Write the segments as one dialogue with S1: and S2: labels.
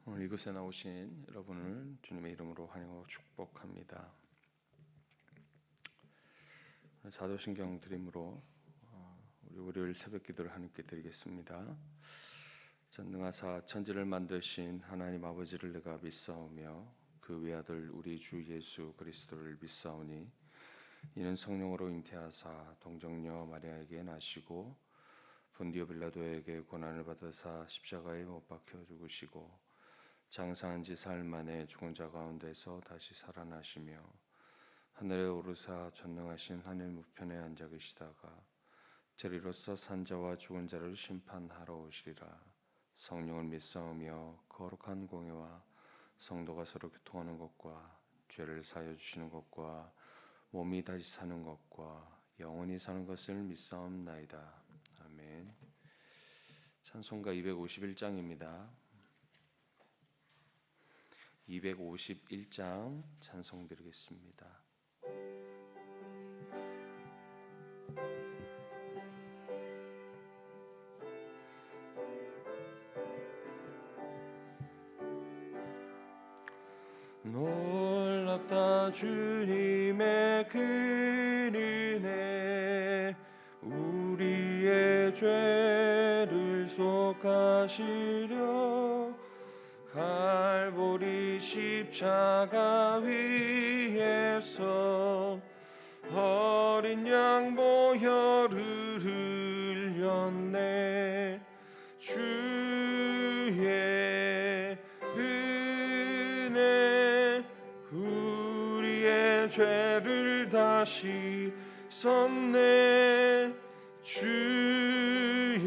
S1: 오늘 이곳에 나오신 여러분을 주님의 이름으로 환영하고 축복합니다. 사도신경 드림으로 우리 월요일 새벽 기도를 하나님께 드리겠습니다. 전능하사 천지를 만드신 하나님 아버지를 내가 믿사오며 그 외아들 우리 주 예수 그리스도를 믿사오니 이는 성령으로 잉태하사 동정녀 마리아에게 나시고 본디오 빌라도에게 고난을 받으사 십자가에 못 박혀 죽으시고 장사한 지 사흘 만에 죽은 자 가운데서 다시 살아나시며 하늘에 오르사 전능하신 하늘 우편에 앉아 계시다가 저리로서 산 자와 죽은 자를 심판하러 오시리라. 성령을 믿사오며 거룩한 공회와 성도가 서로 교통하는 것과 죄를 사하여 주시는 것과 몸이 다시 사는 것과 영원히 사는 것을 믿사옵나이다. 아멘. 찬송가 251장입니다. 251장 찬송 드리겠습니다. 놀랍다 주님의 그 은혜 우리의 죄를 속하시려 갈보리 십자가 위에서 어린 양 보혈을 흘렸네. 주의 은혜 우리의 죄를 다시 섰네. 주의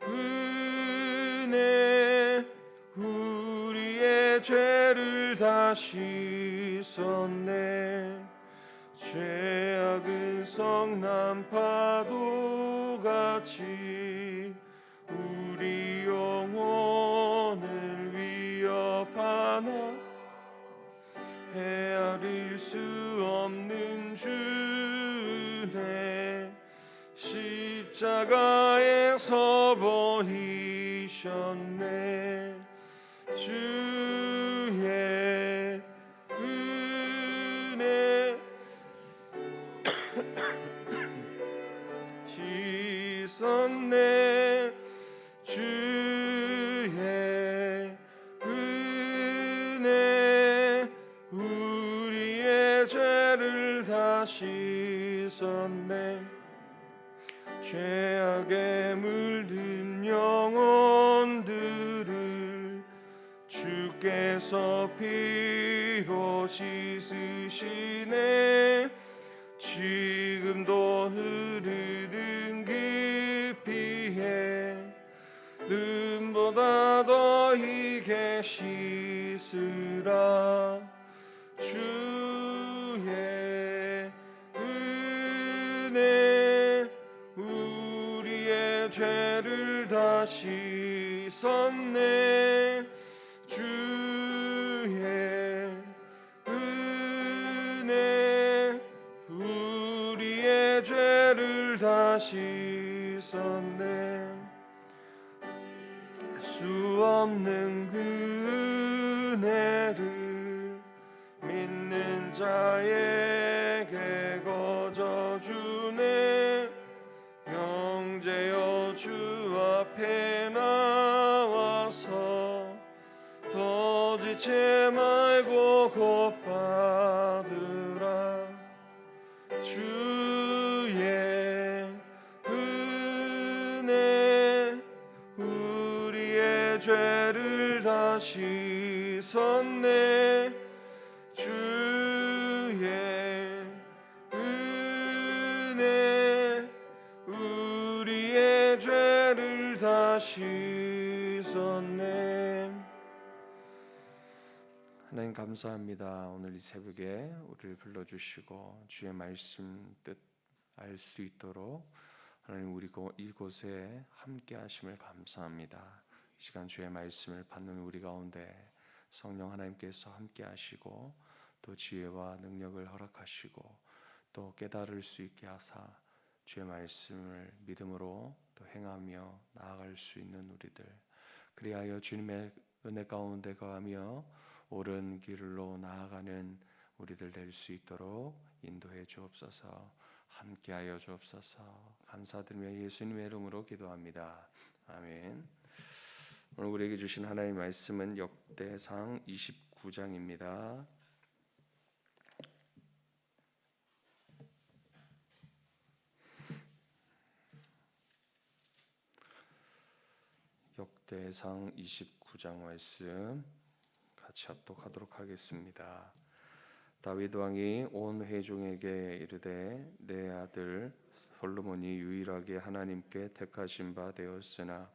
S1: 은혜 우리의 죄를 다시 섰네. 죄악은 성난 파도같이 우리 영혼을 위협하나 헤아릴 수 없는 주네. 십자가에서 보이셨네. 주의 은혜 씻었네. 주의 은혜 우리의 죄를 다시 씻었네. 죄악에 물든 영혼들을 주께서 피로 씻으시네. 지금도 흐르는 깊이에 눈보다 더 희게 씻으라. 주의 은혜 우리의 죄를 다시 씻었네. 주의 은혜 우리의 죄를 다시 씻었네. 수 없는 그 은혜를 믿는 자에게 거저주네. 형제여 주 앞에 나와서 더 지체 말고 곧 받으라. 주의 은혜 우리의 죄를 다시 섰네. 주의 은혜 우리의 죄를 다시 섰네. 하나님 감사합니다. 오늘 이 새벽에 우리를 불러주시고 주의 말씀 뜻 알 수 있도록 하나님 우리 이곳에 함께 하심을 감사합니다. 이 시간 주의 말씀을 받는 우리 가운데 성령 하나님께서 함께 하시고 또 지혜와 능력을 허락하시고 또 깨달을 수 있게 하사 주의 말씀을 믿음으로 또 행하며 나아갈 수 있는 우리들 그리하여 주님의 은혜 가운데 거하며 옳은 길로 나아가는 우리들 될 수 있도록 인도해 주옵소서. 함께하여 주옵소서. 감사드리며 예수님의 이름으로 기도합니다. 아멘. 오늘 우리에게 주신 하나님의 말씀은 역대상 29장입니다. 역대상 29장 말씀 같이 합독하도록 하겠습니다. 다윗 왕이 온 회중에게 이르되 내 아들 솔로몬이 유일하게 하나님께 택하신 바 되었으나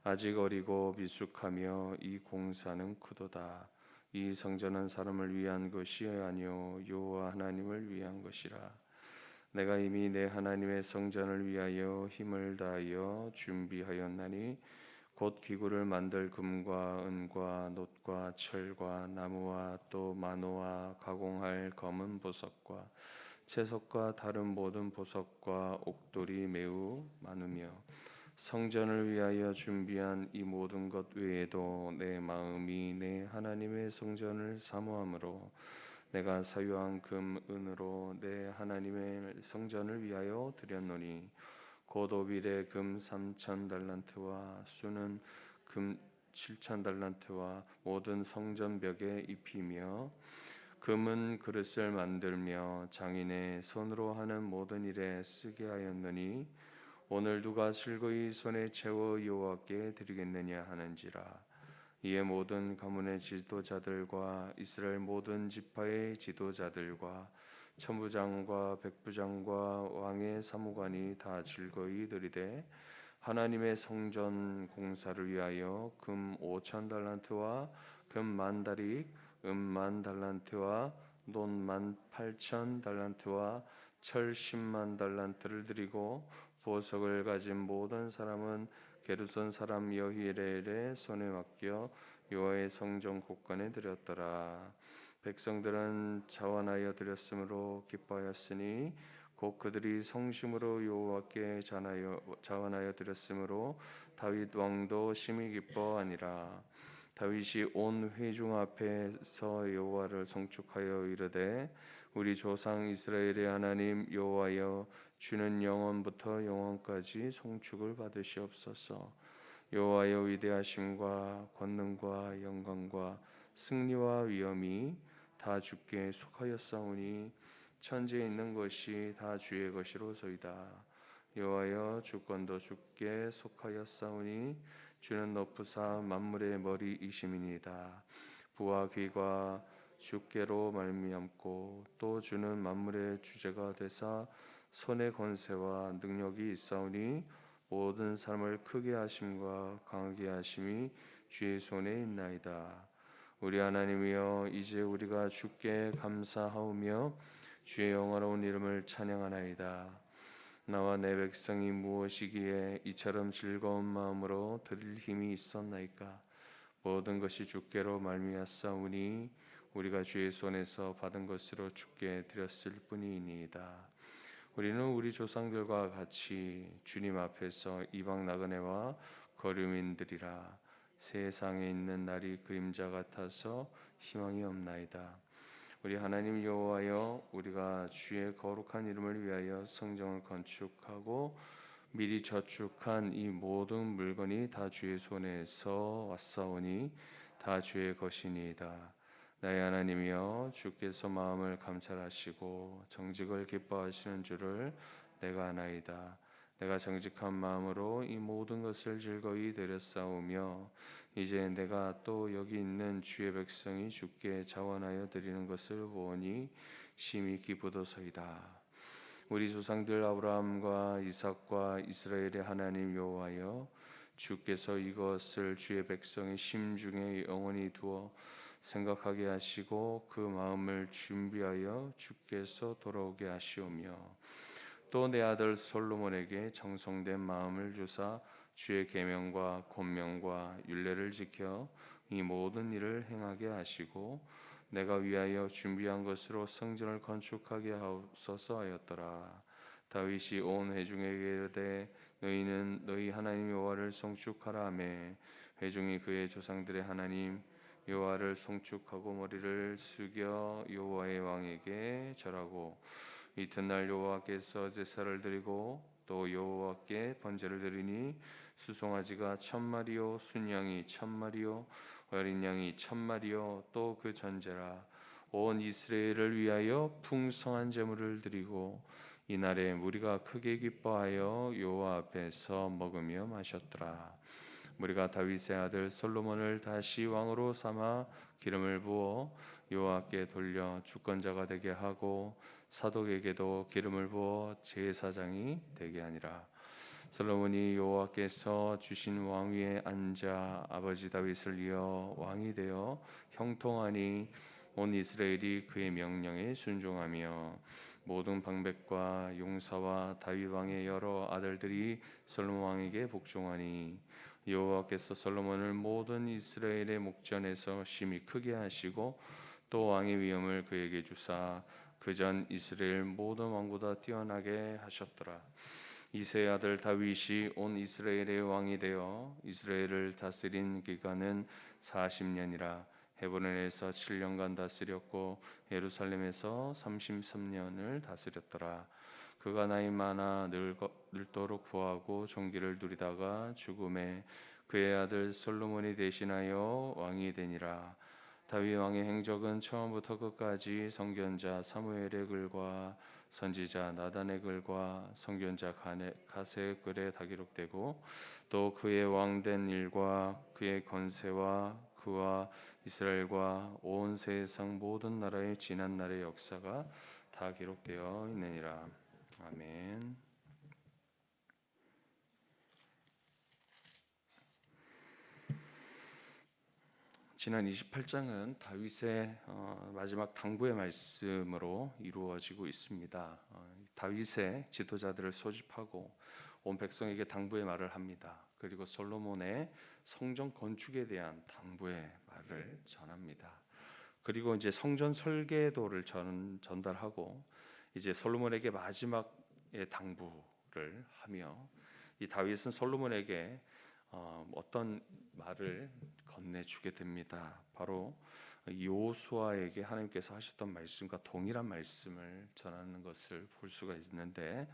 S1: 아직 어리고 미숙하며 이 공사는 크도다. 이 성전은 사람을 위한 것이 아니요 여호와 하나님을 위한 것이라. 내가 이미 내 하나님의 성전을 위하여 힘을 다하여 준비하였나니 곧 기구를 만들 금과 은과 놋과 철과 나무와 또 만호와 가공할 검은 보석과 채석과 다른 모든 보석과 옥돌이 매우 많으며 성전을 위하여 준비한 이 모든 것 외에도 내 마음이 내 하나님의 성전을 사모함으로 내가 사유한 금 은으로 내 하나님의 성전을 위하여 드렸노니 곧 오빌의 금 3천 달란트와 수는 금 7천 달란트와 모든 성전 벽에 입히며 금은 그릇을 만들며 장인의 손으로 하는 모든 일에 쓰게 하였느니 오늘 누가 즐거이 손에 채워 여호와께 드리겠느냐 하는지라. 이에 모든 가문의 지도자들과 이스라엘 모든 지파의 지도자들과 천부장과 백부장과 왕의 사무관이 다 즐거이 드리되 하나님의 성전 공사를 위하여 금 5천 달란트와 금 1,000다릭, 은 10,000달란트와 놋 18,000 달란트와 철 10만 달란트를 드리고 보석을 가진 모든 사람은 게르손 사람 여히엘의 손에 맡겨 여호와의 성전 곳간에 드렸더라. 백성들은 자원하여 드렸으므로 기뻐하였으니 곧 그들이 성심으로 여호와께 자원하여 드렸으므로 다윗 왕도 심히 기뻐하니라. 다윗이 온 회중 앞에서 여호와를 송축하여 이르되 우리 조상 이스라엘의 하나님 여호와여 주는 영원부터 영원까지 송축을 받으시옵소서. 여호와여 위대하심과 권능과 영광과 승리와 위엄이 다 주께 속하였사오니 천지에 있는 것이 다 주의 것이로소이다. 여호와여 주권도 주께 속하였사오니 주는 높으사 만물의 머리이심이니이다. 부와 귀가 주께로 말미암고 또 주는 만물의 주제가 되사 손의 권세와 능력이 있사오니 모든 사람을 크게 하심과 강하게 하심이 주의 손에 있나이다. 우리 하나님이여 이제 우리가 주께 감사하오며 주의 영화로운 이름을 찬양하나이다. 나와 내 백성이 무엇이기에 이처럼 즐거운 마음으로 드릴 힘이 있었나이까. 모든 것이 주께로 말미암사오니 우리가 주의 손에서 받은 것으로 주께 드렸을 뿐이니이다. 우리는 우리 조상들과 같이 주님 앞에서 이방 나그네와 거류민들이라. 세상에 있는 날이 그림자 같아서 희망이 없나이다. 우리 하나님 여호와여 우리가 주의 거룩한 이름을 위하여 성전을 건축하고 미리 저축한 이 모든 물건이 다 주의 손에서 왔사오니 다 주의 것이니이다. 나의 하나님이여 주께서 마음을 감찰하시고 정직을 기뻐하시는 줄을 내가 아나이다. 내가 정직한 마음으로 이 모든 것을 즐거이 드렸사오며 이제 내가 또 여기 있는 주의 백성이 주께 자원하여 드리는 것을 보니 심히 기쁘도소이다. 우리 조상들 아브라함과 이삭과 이스라엘의 하나님 여호와여 주께서 이것을 주의 백성의 심중에 영원히 두어 생각하게 하시고 그 마음을 준비하여 주께서 돌아오게 하시오며 또 내 아들 솔로몬에게 정성된 마음을 주사 주의 계명과 권명과 율례를 지켜 이 모든 일을 행하게 하시고 내가 위하여 준비한 것으로 성전을 건축하게 하옵소서 하였더라. 다윗이 온 회중에게 이르되 너희는 너희 하나님 여호와를 송축하라 하매 회중이 그의 조상들의 하나님 여호와를 송축하고 머리를 숙여 여호와의 왕에게 절하고 이튿날 여호와께서 제사를 드리고 또 여호와께 번제를 드리니 수송아지가 1000마리요 순양이 1000마리요 어린 양이 1000마리요 또 그 전제라. 온 이스라엘을 위하여 풍성한 제물을 드리고 이날에 무리가 크게 기뻐하여 여호와 앞에서 먹으며 마셨더라. 무리가 다윗의 아들 솔로몬을 다시 왕으로 삼아 기름을 부어 여호와께 돌려 주권자가 되게 하고 사독에게도 기름을 부어 제사장이 되게 하니라. 솔로몬이 여호와께서 주신 왕위에 앉아 아버지 다윗을 이어 왕이 되어 형통하니 온 이스라엘이 그의 명령에 순종하며 모든 방백과 용사와 다윗 왕의 여러 아들들이 솔로몬 왕에게 복종하니 여호와께서 솔로몬을 모든 이스라엘의 목전에서 심히 크게 하시고 또 왕의 위엄을 그에게 주사 그전 이스라엘 모든 왕보다 뛰어나게 하셨더라. 이새의 아들 다윗이 온 이스라엘의 왕이 되어 이스라엘을 다스린 기간은 40년이라. 헤브론에서 7년간 다스렸고 예루살렘에서 33년을 다스렸더라. 그가 나이 많아 늙도록 부하고 존귀를 누리다가 죽음에 그의 아들 솔로몬이 대신하여 왕이 되니라. 다윗 왕의 행적은 처음부터 끝까지 선견자 사무엘의 글과 선지자 나단의 글과 선견자 가세의 글에 다 기록되고 또 그의 왕된 일과 그의 권세와 그와 이스라엘과 온 세상 모든 나라의 지난 날의 역사가 다 기록되어 있느니라. 아멘. 지난 28장은 다윗의 마지막 당부의 말씀으로 이루어지고 있습니다. 다윗의 지도자들을 소집하고 온 백성에게 당부의 말을 합니다. 그리고 솔로몬의 성전 건축에 대한 당부의 말을 전합니다. 그리고 이제 성전 설계도를 전달하고 이제 솔로몬에게 마지막의 당부를 하며 이 다윗은 솔로몬에게 어떤 말을 건네주게 됩니다. 바로 여호수아에게 하나님께서 하셨던 말씀과 동일한 말씀을 전하는 것을 볼 수가 있는데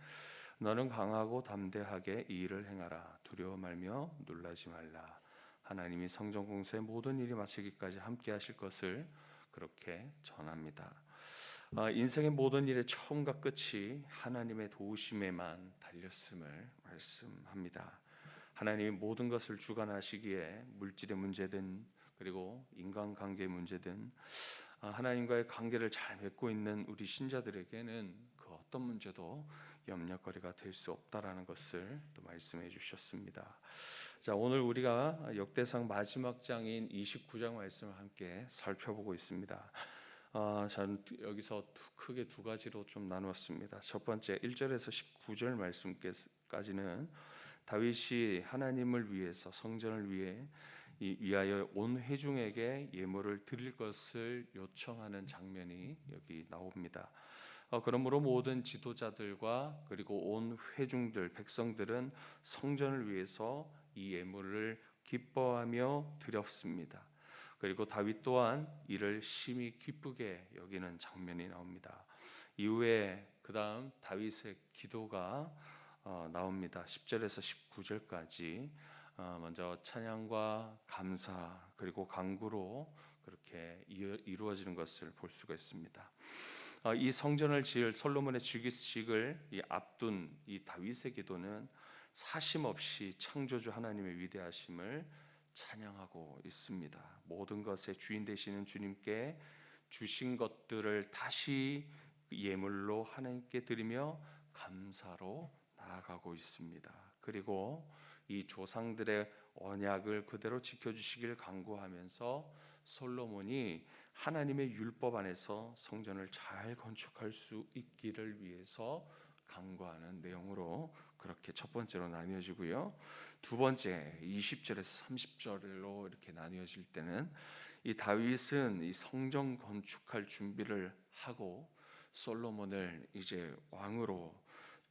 S1: 너는 강하고 담대하게 이 일을 행하라. 두려워 말며 놀라지 말라. 하나님이 성전 공사의 모든 일이 마치기까지 함께 하실 것을 그렇게 전합니다. 인생의 모든 일의 처음과 끝이 하나님의 도우심에만 달렸음을 말씀합니다. 하나님이 모든 것을 주관하시기에 물질의 문제든 그리고 인간관계의 문제든 하나님과의 관계를 잘 맺고 있는 우리 신자들에게는 그 어떤 문제도 염려거리가 될 수 없다라는 것을 또 말씀해 주셨습니다. 자, 오늘 우리가 역대상 마지막 장인 29장 말씀을 함께 살펴보고 있습니다. 저는 여기서 크게 두 가지로 좀 나누었습니다. 첫 번째 1절에서 19절 말씀까지는 다윗이 하나님을 위해서 성전을 위하여 온 회중에게 예물을 드릴 것을 요청하는 장면이 여기 나옵니다. 그러므로 모든 지도자들과 그리고 온 회중들 백성들은 성전을 위해서 이 예물을 기뻐하며 드렸습니다. 그리고 다윗 또한 이를 심히 기쁘게 여기는 장면이 나옵니다. 이후에 그다음 다윗의 기도가 나옵니다. 10절에서 19절까지 먼저 찬양과 감사 그리고 간구로 그렇게 이루어지는 것을 볼 수가 있습니다. 이 성전을 지을 솔로몬의 즉위식을 앞둔 이 다윗의 기도는 사심없이 창조주 하나님의 위대하심을 찬양하고 있습니다. 모든 것의 주인 되시는 주님께 주신 것들을 다시 예물로 하나님께 드리며 감사로 나아가고 있습니다. 그리고 이 조상들의 언약을 그대로 지켜주시길 간구하면서 솔로몬이 하나님의 율법 안에서 성전을 잘 건축할 수 있기를 위해서 간구하는 내용으로 그렇게 첫 번째로 나뉘어지고요. 두 번째 20절에서 30절로 이렇게 나뉘어질 때는 이 다윗은 이 성전 건축할 준비를 하고 솔로몬을 이제 왕으로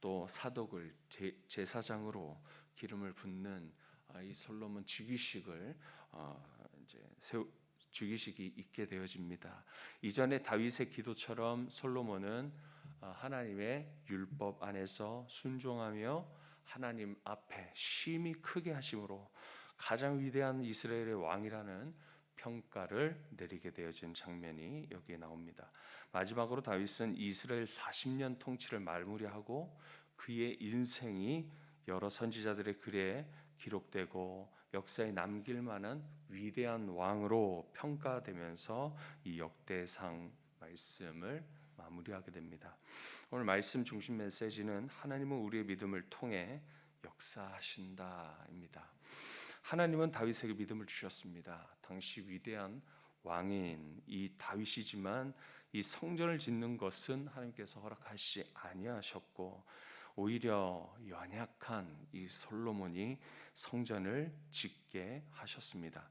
S1: 또 사독을 제사장으로 기름을 붓는 이 솔로몬 즉위식을 이제 즉위식이 있게 되어집니다. 이전에 다윗의 기도처럼 솔로몬은 하나님의 율법 안에서 순종하며 하나님 앞에 심히 크게 하심으로 가장 위대한 이스라엘의 왕이라는 평가를 내리게 되어진 장면이 여기에 나옵니다. 마지막으로 다윗은 이스라엘 40년 통치를 마무리하고 그의 인생이 여러 선지자들의 글에 기록되고 역사에 남길 만한 위대한 왕으로 평가되면서 이 역대상 말씀을 마무리하게 됩니다. 오늘 말씀 중심 메시지는 하나님은 우리의 믿음을 통해 역사하신다입니다. 하나님은 다윗에게 믿음을 주셨습니다. 당시 위대한 왕인 이 다윗이지만 이 성전을 짓는 것은 하나님께서 허락하시지 아니하셨고 오히려 연약한 이 솔로몬이 성전을 짓게 하셨습니다.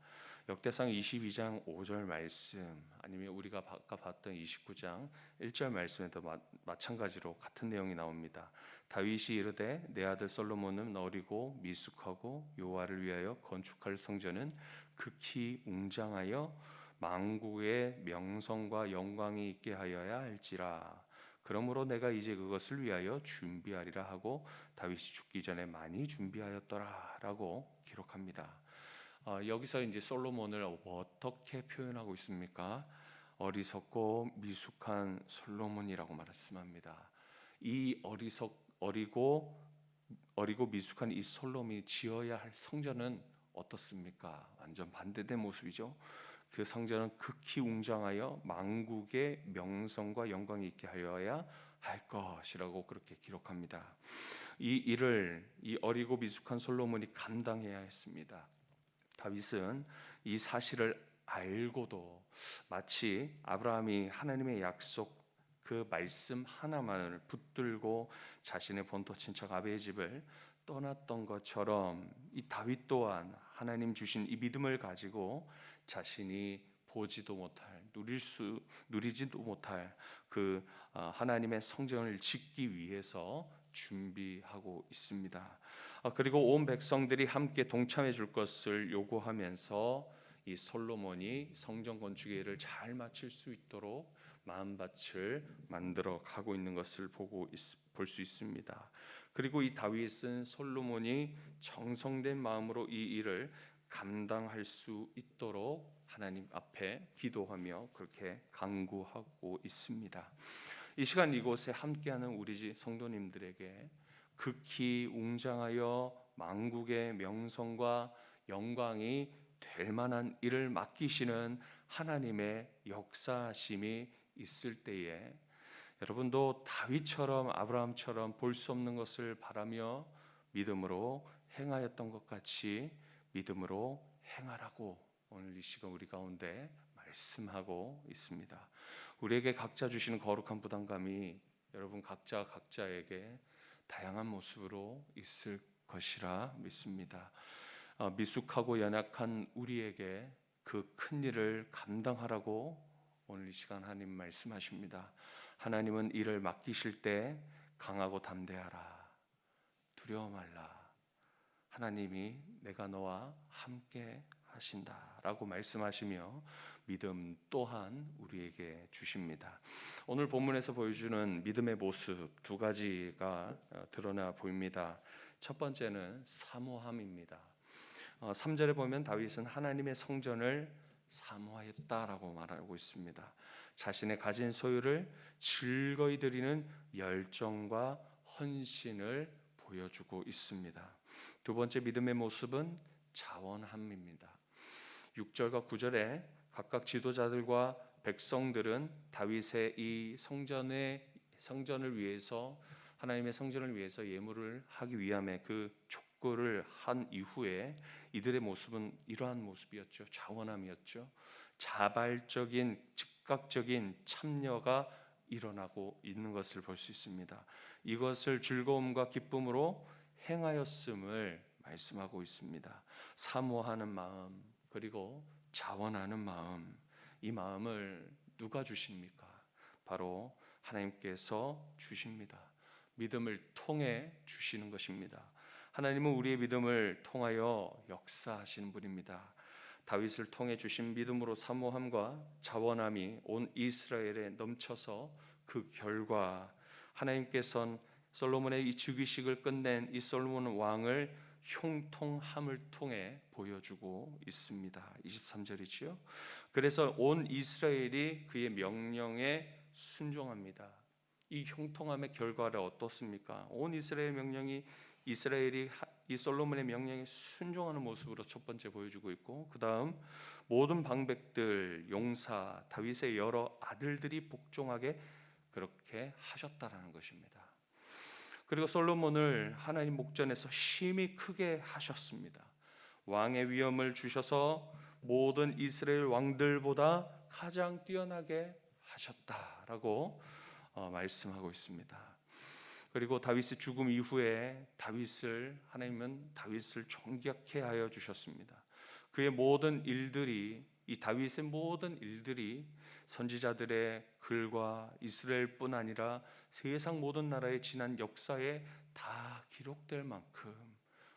S1: 역대상 22장 5절 말씀 아니면 우리가 아까 봤던 29장 1절 말씀에도 마찬가지로 같은 내용이 나옵니다. 다윗이 이르되 내 아들 솔로몬은 어리고 미숙하고 여호와를 위하여 건축할 성전은 극히 웅장하여 만국의 명성과 영광이 있게 하여야 할지라. 그러므로 내가 이제 그것을 위하여 준비하리라 하고 다윗이 죽기 전에 많이 준비하였더라라고 기록합니다. 여기서 이제 솔로몬을 어떻게 표현하고 있습니까? 어리석고 미숙한 솔로몬이라고 말씀합니다. 이 어리고 미숙한 이 솔로몬이 지어야 할 성전은 어떻습니까? 완전 반대된 모습이죠. 그 성전은 극히 웅장하여 만국의 명성과 영광이 있게 하여야 할 것이라고 그렇게 기록합니다. 이 일을 이 어리고 미숙한 솔로몬이 감당해야 했습니다. 다윗은 이 사실을 알고도 마치 아브라함이 하나님의 약속 그 말씀 하나만을 붙들고 자신의 본토 친척 아베의 집을 떠났던 것처럼 이 다윗 또한 하나님 주신 이 믿음을 가지고 자신이 보지도 못할 누리지도 못할 그 하나님의 성전을 짓기 위해서 준비하고 있습니다. 그리고 온 백성들이 함께 동참해 줄 것을 요구하면서 이 솔로몬이 성전 건축의 일을 잘 마칠 수 있도록 마음밭을 만들어 가고 있는 것을 볼 수 있습니다. 그리고 이 다윗은 솔로몬이 정성된 마음으로 이 일을 감당할 수 있도록 하나님 앞에 기도하며 그렇게 간구하고 있습니다. 이 시간 이곳에 함께하는 우리 성도님들에게 극히 웅장하여 만국의 명성과 영광이 될 만한 일을 맡기시는 하나님의 역사하심이 있을 때에 여러분도 다윗처럼 아브라함처럼 볼 수 없는 것을 바라며 믿음으로 행하였던 것 같이 믿음으로 행하라고 오늘 이 시간 우리 가운데 말씀하고 있습니다. 우리에게 각자 주시는 거룩한 부담감이 여러분 각자에게 다양한 모습으로 있을 것이라 믿습니다. 미숙하고 연약한 우리에게 그 큰 일을 감당하라고 오늘 이 시간 하나님 말씀하십니다. 하나님은 일을 맡기실 때 강하고 담대하라. 두려워 말라. 하나님이 내가 너와 함께 하신다라고 말씀하시며 믿음 또한 우리에게 주십니다. 오늘 본문에서 보여주는 믿음의 모습 두 가지가 드러나 보입니다. 첫 번째는 사모함입니다. 3절에 보면 다윗은 하나님의 성전을 사모하였다라고 말하고 있습니다. 자신의 가진 소유를 즐거이 드리는 열정과 헌신을 보여주고 있습니다. 두 번째 믿음의 모습은 자원함입니다. 6절과 9절에 각각 지도자들과 백성들은 다윗의 이 성전을 위해서 하나님의 성전을 위해서 예물을 하기 위함에 그 촉구를 한 이후에 이들의 모습은 이러한 모습이었죠. 자원함이었죠. 자발적인 즉각적인 참여가 일어나고 있는 것을 볼 수 있습니다. 이것을 즐거움과 기쁨으로 행하였음을 말씀하고 있습니다. 사모하는 마음 그리고 자원하는 마음, 이 마음을 누가 주십니까? 바로 하나님께서 주십니다. 믿음을 통해 주시는 것입니다. 하나님은 우리의 믿음을 통하여 역사하시는 분입니다. 다윗을 통해 주신 믿음으로 사모함과 자원함이 온 이스라엘에 넘쳐서 그 결과 하나님께서는 솔로몬의 이 즉위식을 끝낸 이 솔로몬 왕을 형통함을 통해 보여주고 있습니다. 23절이지요. 그래서 온 이스라엘이 그의 명령에 순종합니다. 이 형통함의 결과를 어떻습니까? 온 이스라엘 명령이 이스라엘이 이 솔로몬의 명령에 순종하는 모습으로 첫 번째 보여주고 있고, 그 다음 모든 방백들, 용사, 다윗의 여러 아들들이 복종하게 그렇게 하셨다라는 것입니다. 그리고 솔로몬을 하나님 목전에서 심히 크게 하셨습니다. 왕의 위엄을 주셔서 모든 이스라엘 왕들보다 가장 뛰어나게 하셨다라고 말씀하고 있습니다. 그리고 다윗의 죽음 이후에 하나님은 다윗을 존귀하게 하여 주셨습니다. 그의 모든 일들이, 이 다윗의 모든 일들이 선지자들의 글과 이스라엘뿐 아니라 세상 모든 나라의 지난 역사에 다 기록될 만큼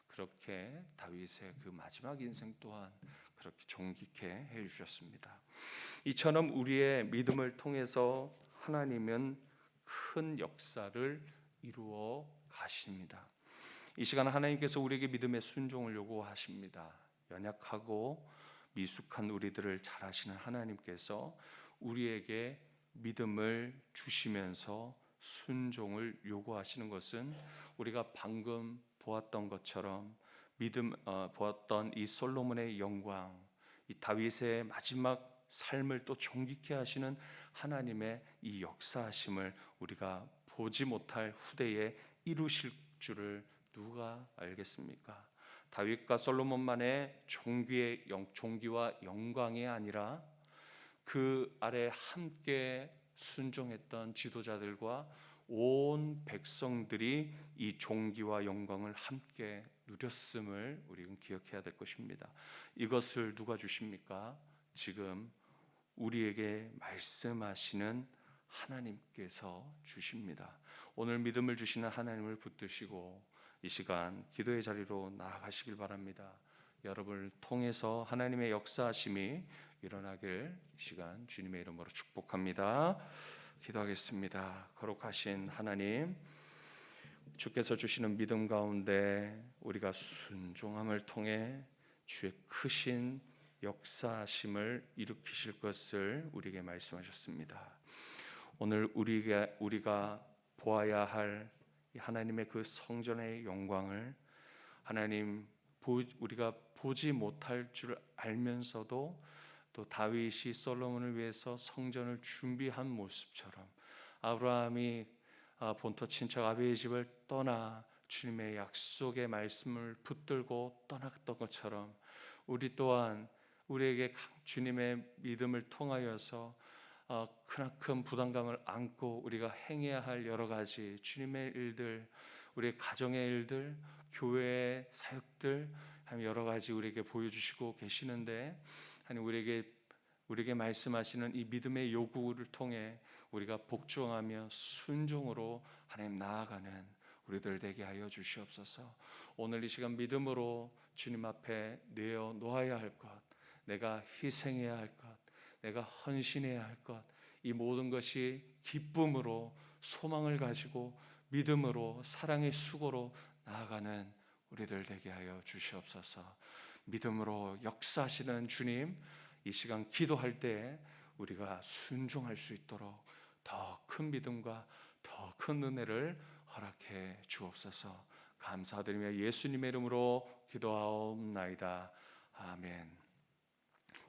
S1: 그렇게 다윗의 그 마지막 인생 또한 그렇게 존귀케 해 주셨습니다. 이처럼 우리의 믿음을 통해서 하나님은 큰 역사를 이루어 가십니다. 이 시간 하나님께서 우리에게 믿음의 순종을 요구하십니다. 연약하고 미숙한 우리들을 잘 아시는 하나님께서 우리에게 믿음을 주시면서 순종을 요구하시는 것은 우리가 방금 보았던 것처럼 보았던 이 솔로몬의 영광, 이 다윗의 마지막 삶을 또 존귀케 하시는 하나님의 이 역사하심을 우리가 보지 못할 후대에 이루실 줄을 누가 알겠습니까? 다윗과 솔로몬만의 종기와 영광이 아니라 그 아래 함께 순종했던 지도자들과 온 백성들이 이 종기와 영광을 함께 누렸음을 우리는 기억해야 될 것입니다. 이것을 누가 주십니까? 지금 우리에게 말씀하시는 하나님께서 주십니다. 오늘 믿음을 주시는 하나님을 붙드시고 이 시간 기도의 자리로 나아가시길 바랍니다. 여러분을 통해서 하나님의 역사하심이 일어나길 이 시간 주님의 이름으로 축복합니다. 기도하겠습니다. 거룩하신 하나님, 주께서 주시는 믿음 가운데 우리가 순종함을 통해 주의 크신 역사하심을 일으키실 것을 우리에게 말씀하셨습니다. 오늘 우리가 보아야 할 하나님의 그 성전의 영광을 우리가 보지 못할 줄 알면서도 또 다윗이 솔로몬을 위해서 성전을 준비한 모습처럼 아브라함이 본토 친척 아비의 집을 떠나 주님의 약속의 말씀을 붙들고 떠났던 것처럼 우리 또한 우리에게 주님의 믿음을 통하여서 크나큰 부담감을 안고 우리가 행해야 할 여러 가지 주님의 일들, 우리의 가정의 일들, 교회의 사역들 여러 가지 우리에게 보여주시고 계시는데 하나님 우리에게 말씀하시는 이 믿음의 요구를 통해 우리가 복종하며 순종으로 하나님 나아가는 우리들 되게 하여 주시옵소서. 오늘 이 시간 믿음으로 주님 앞에 내어 놓아야 할 것, 내가 희생해야 할 것, 내가 헌신해야 할 것, 이 모든 것이 기쁨으로 소망을 가지고 믿음으로 사랑의 수고로 나아가는 우리들 되게 하여 주시옵소서. 믿음으로 역사하시는 주님, 이 시간 기도할 때 우리가 순종할 수 있도록 더 큰 믿음과 더 큰 은혜를 허락해 주옵소서. 감사드리며 예수님의 이름으로 기도하옵나이다. 아멘.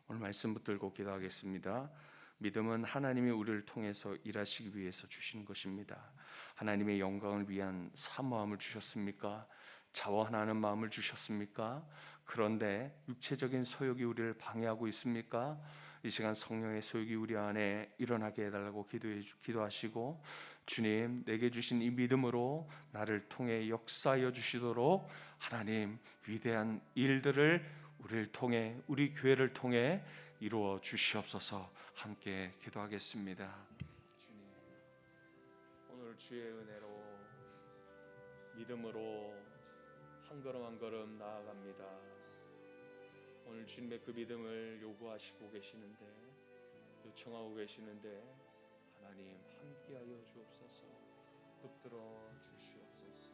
S1: 오늘 말씀 붙들고 기도하겠습니다. 믿음은 하나님이 우리를 통해서 일하시기 위해서 주시는 것입니다. 하나님의 영광을 위한 사모함을 주셨습니까? 자원하는 마음을 주셨습니까? 그런데 육체적인 소욕이 우리를 방해하고 있습니까? 이 시간 성령의 소욕이 우리 안에 일어나게 해달라고 기도하시고 주님, 내게 주신 이 믿음으로 나를 통해 역사하여 주시도록 하나님 위대한 일들을 우리를 통해, 우리 교회를 통해 이루어 주시옵소서. 함께 기도하겠습니다. 주님, 오늘 주의 은혜로 믿음으로 한 걸음 한 걸음 나아갑니다. 오늘 주님의 그 믿음을 요구하시고 계시는데, 요청하고 계시는데, 하나님 함께하여 주옵소서. 붙들어 주시옵소서.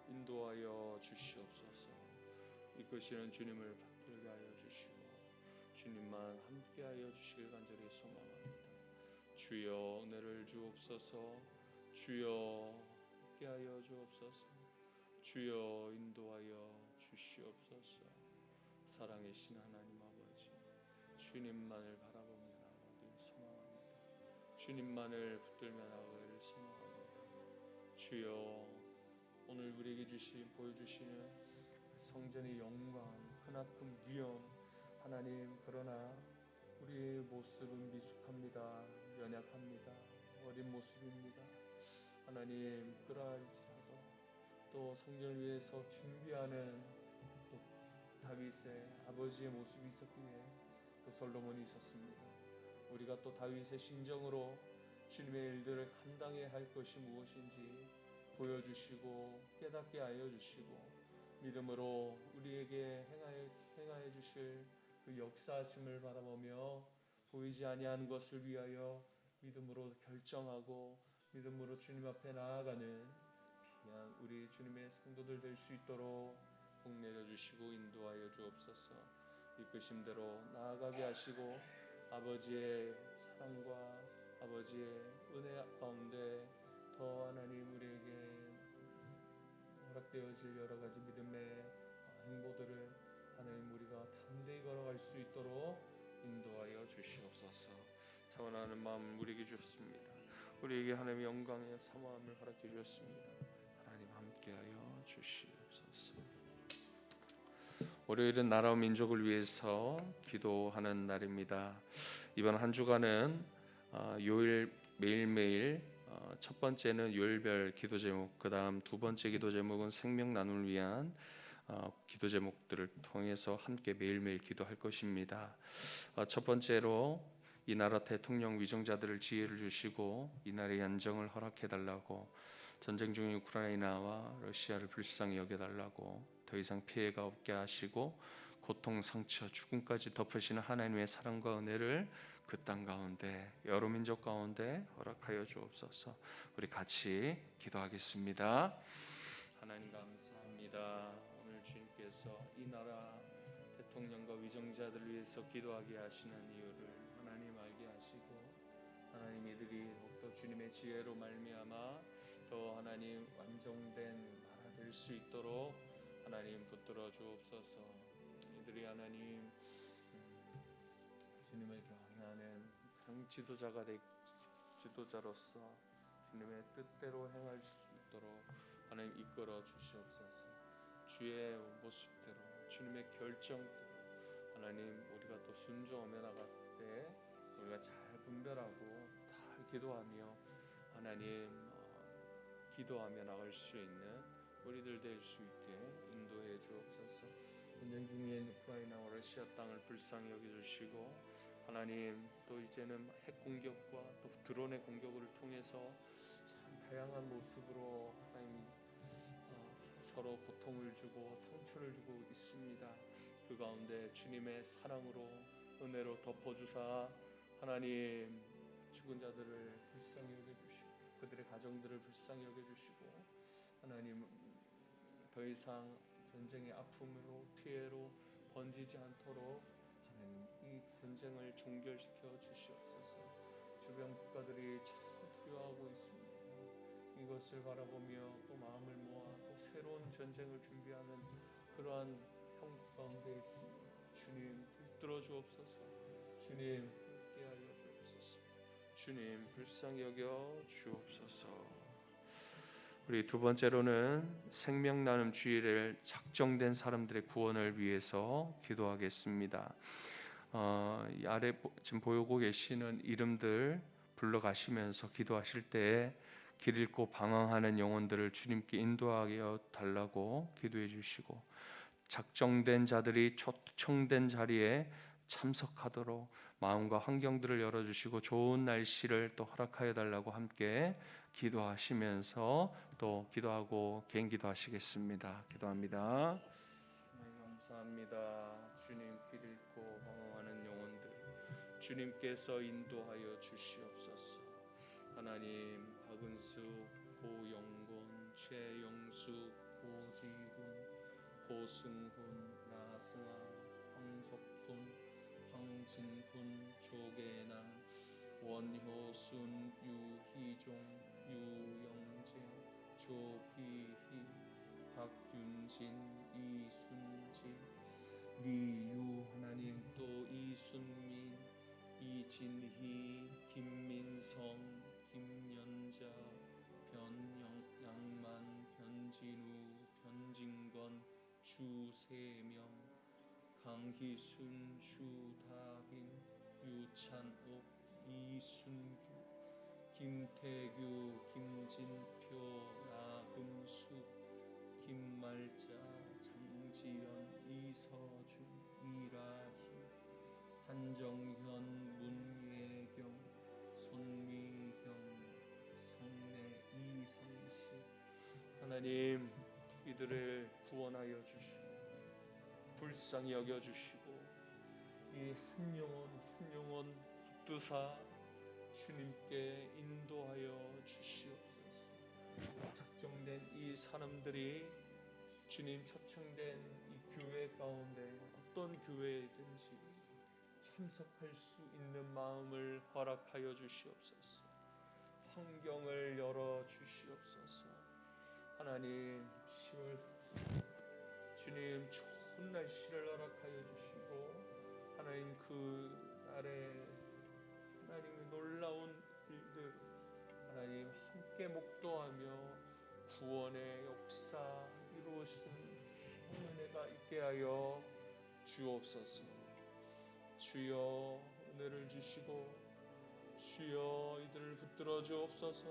S1: 인도하여 주시옵소서. 이끄시는 주님을 붙들게 하여 주시고 주님만 함께하여 주시길 간절히 소망합니다. 주여 은혜를 주옵소서. 주여 함께하여 주옵소서. 주여 인도하여 주시옵소서. 사랑이신 하나님 아버지, 주님만을 바라보며 나아가길 소망합니다. 주님만을 붙들며 나아가기를 소망합니다. 주여 오늘 우리에게 보여주시는 성전의 영광, 크나큰 위엄, 하나님, 그러나 우리의 모습은 미숙합니다. 연약합니다. 어린 모습입니다. 하나님, 그러할지라도 또 성전을 위해서 준비하는 또 다윗의 아버지의 모습이 있었기에 또 솔로몬이 있었습니다. 우리가 또 다윗의 심정으로 주님의 일들을 감당해야 할 것이 무엇인지 보여주시고 깨닫게 하여 주시고 믿음으로 우리에게 행하여 주실 그 역사하심을 바라보며 보이지 아니하는 것을 위하여 믿음으로 결정하고 믿음으로 주님 앞에 나아가는 귀한 우리 주님의 성도들 될 수 있도록 복 내려주시고 인도하여 주옵소서. 이끄심대로 나아가게 하시고 아버지의 사랑과 아버지의 은혜 가운데 더 하나님 우리에게 허락되어질 여러 가지 믿음의 행보들을 하나님 우리가 담대히 걸어갈 수 있도록 인도하여 주시옵소서. 사모하는 마음 우리에게 주셨습니다. 우리에게 하나님의 영광의 사모함을 허락해 주셨습니다. 하나님 함께하여 주시옵소서. 월요일은 나라와 민족을 위해서 기도하는 날입니다. 이번 한 주간은 요일 매일매일 첫 번째는 요일별 기도 제목, 그 다음 두 번째 기도 제목은 생명 나눔을 위한 기도 제목들을 통해서 함께 매일매일 기도할 것입니다. 첫 번째로 이 나라 대통령 위정자들을 지혜를 주시고 이 나라의 안정을 허락해 달라고, 전쟁 중인 우크라이나와 러시아를 불쌍히 여겨 달라고, 더 이상 피해가 없게 하시고 고통, 상처, 죽음까지 덮으시는 하나님의 사랑과 은혜를 그 땅 가운데 여러 민족 가운데 허락하여 주옵소서. 우리 같이 기도하겠습니다. 하나님 감사합니다. 오늘 주님께서 이 나라 대통령과 위정자들을 위해서 기도하게 하시는 이유를 하나님 알게 하시고 하나님 이들이 더욱더 주님의 지혜로 말미암아 더 하나님 완성된 나라 될 수 있도록 하나님 붙들어 주옵소서. 이들이 하나님 주님을 경외하는 그런 지도자로서 주님의 뜻대로 행할 수 있도록 하나님 이끌어 주시옵소서. 주의 모습대로 주님의 결정대로 하나님 우리가 또 순종하며 나갈 때 우리가 잘 분별하고 잘 기도하며 하나님 기도하며 나갈 수 있는 우리들 될 수 있게 인도해 주옵소서. 전쟁 중인 우크라이나와 러시아 땅을 불쌍히 여겨주시고 하나님 또 이제는 핵 공격과 또 드론의 공격을 통해서 참 다양한 모습으로 하나님 서로 고통을 주고 상처를 주고 있습니다. 그 가운데 주님의 사랑으로 은혜로 덮어주사 하나님 죽은 자들을 불쌍히 여겨주시고 그들의 가정들을 불쌍히 여겨주시고 하나님 더 이상 전쟁의 아픔으로 피해로 번지지 않도록 하나님 이 전쟁을 종결시켜 주시옵소서. 주변 국가들이 참 두려워하고 있습니다. 이것을 바라보며 또 마음을 모아 또 새로운 전쟁을 준비하는 그러한 형국 가운데 있습니다. 주님 붙들어 주옵소서. 주님 함께하여 주옵소서. 주님 불쌍히 여겨 주옵소서. 우리 두 번째로는 생명 나눔 주일에 작정된 사람들의 구원을 위해서 기도하겠습니다. 이 아래 지금 보이고 계시는 이름들 불러가시면서 기도하실 때 길 잃고 방황하는 영혼들을 주님께 인도하여 달라고 기도해 주시고 작정된 자들이 초청된 자리에 참석하도록 마음과 환경들을 열어주시고 좋은 날씨를 또 허락하여 달라고 함께 기도하시면서 또 기도하고 개인 기도하시겠습니다. 기도합니다. 감사합니다. 주님 길 잃고 방황하는 영혼들 주님께서 인도하여 주시옵소서. 하나님 박은수, 고영곤, 최영수, 고지훈, 고승훈, 나승아, 황석훈, 황진훈, 조계남, 원효순, 유희종, 유영재, 조비희, 박윤진, 이순진, 리유, 하나님 또 이순민, 이진희, 김민성, 김연자, 변양만, 변진우, 변진건, 주세명, 강희순, 주다빈, 유찬옥, 이순규, 김태규, 김진표, 나금숙, 김말자, 장지연, 이서준, 이라희, 한정현, 문예경, 손미경, 성내, 이상식. 하나님 이들을 구원하여 주시고 불쌍히 여겨주시고 이 한 영혼 붙드사 주님께 인도하여 주시옵소서. 작정된 이 사람들이 주님 초청된 이 교회 가운데 어떤 교회이든지 참석할 수 있는 마음을 허락하여 주시옵소서. 환경을 열어 주시옵소서. 하나님 10월 주님 좋은 날씨를 허락하여 주시고 하나님 그 날에 하나님의 놀라운 일들 하나님 함께 목도하며 구원의 역사 이루어진 은혜가 있게 하여 주옵소서. 주여 은혜를 주시고 주여 이들을 붙들어 주옵소서.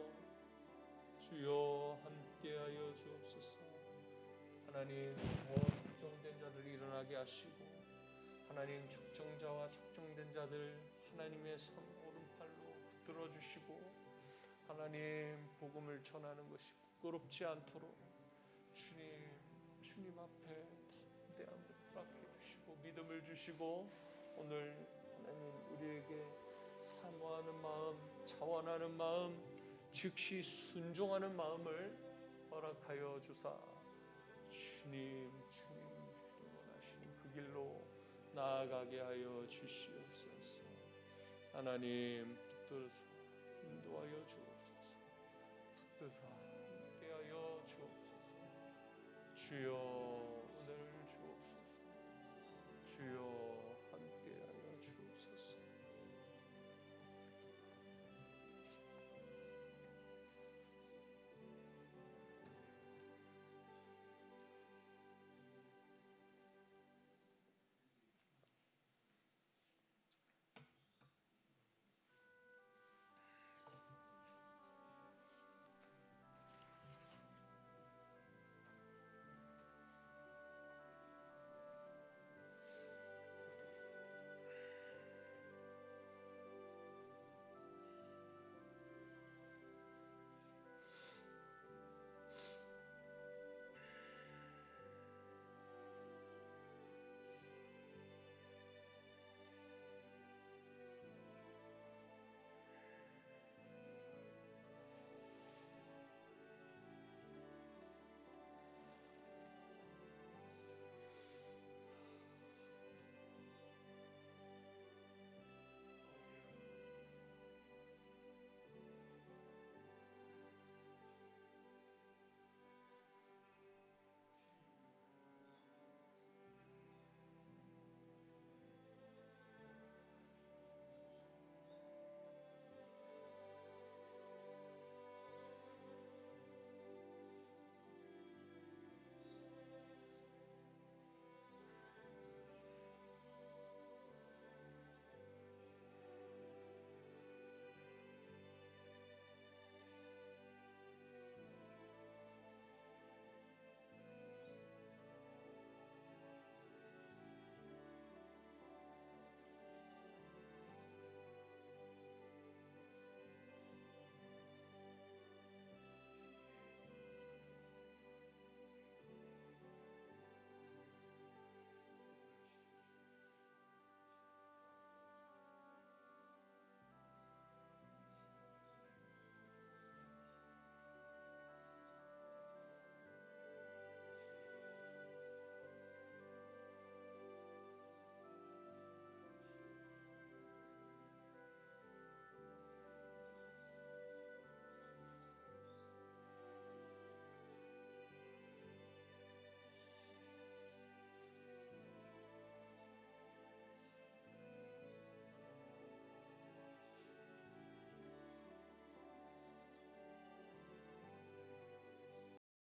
S1: 주여 함께하여 주옵소서. 하나님 적정된 자들 일어나게 하시고 하나님 적정자와 적정된 자들 하나님의 손 오른팔로 붙들어 주시고 하나님 복음을 전하는 것이 부끄럽지 않도록 주님 앞에 담대함을 허락해 주시고 믿음을 주시고 오늘 하나님 우리에게 사모하는 마음, 자원하는 마음, 즉시 순종하는 마음을 허락하여 주사 주님 원하시는 그 길로 나아가게 하여 주시옵소서. 하나님 붙들어서 인도하여 주옵소서. 붙드사 함께 하여 주옵소서. 주여